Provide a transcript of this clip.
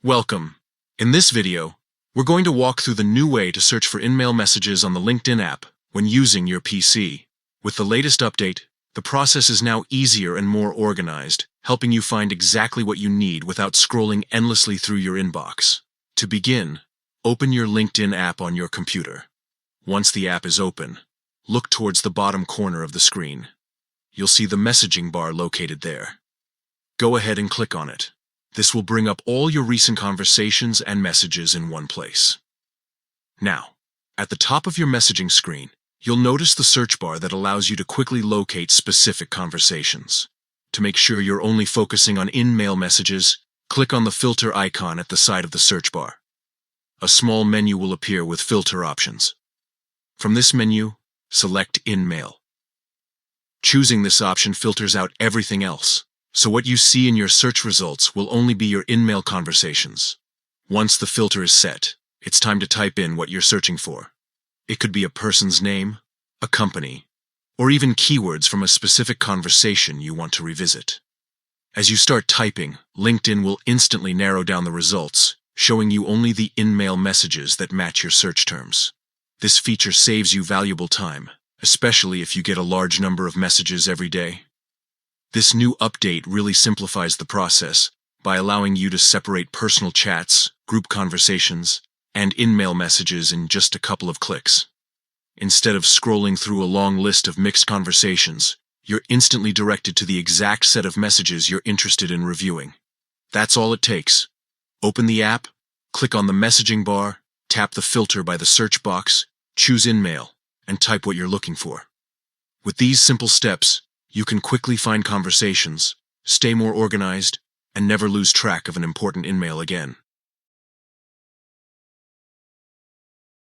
Welcome. In this video, we're going to walk through the new way to search for InMail messages on the LinkedIn app when using your PC. With the latest update, the process is now easier and more organized, helping you find exactly what you need without scrolling endlessly through your inbox. To begin, open your LinkedIn app on your computer. Once the app is open, look towards the bottom corner of the screen. You'll see the messaging bar located there. Go ahead and click on it. This will bring up all your recent conversations and messages in one place. Now, at the top of your messaging screen, you'll notice the search bar that allows you to quickly locate specific conversations. To make sure you're only focusing on InMail messages, click on the filter icon at the side of the search bar. A small menu will appear with filter options. From this menu, select InMail. Choosing this option filters out everything else, so what you see in your search results will only be your InMail conversations. Once the filter is set, it's time to type in what you're searching for. It could be a person's name, a company, or even keywords from a specific conversation you want to revisit. As you start typing, LinkedIn will instantly narrow down the results, showing you only the InMail messages that match your search terms. This feature saves you valuable time, especially if you get a large number of messages every day. This new update really simplifies the process by allowing you to separate personal chats, group conversations, and InMail messages in just a couple of clicks. Instead of scrolling through a long list of mixed conversations, you're instantly directed to the exact set of messages you're interested in reviewing. That's all it takes. Open the app, click on the messaging bar, tap the filter by the search box, choose InMail, and type what you're looking for. With these simple steps, you can quickly find conversations, stay more organized, and never lose track of an important InMail again.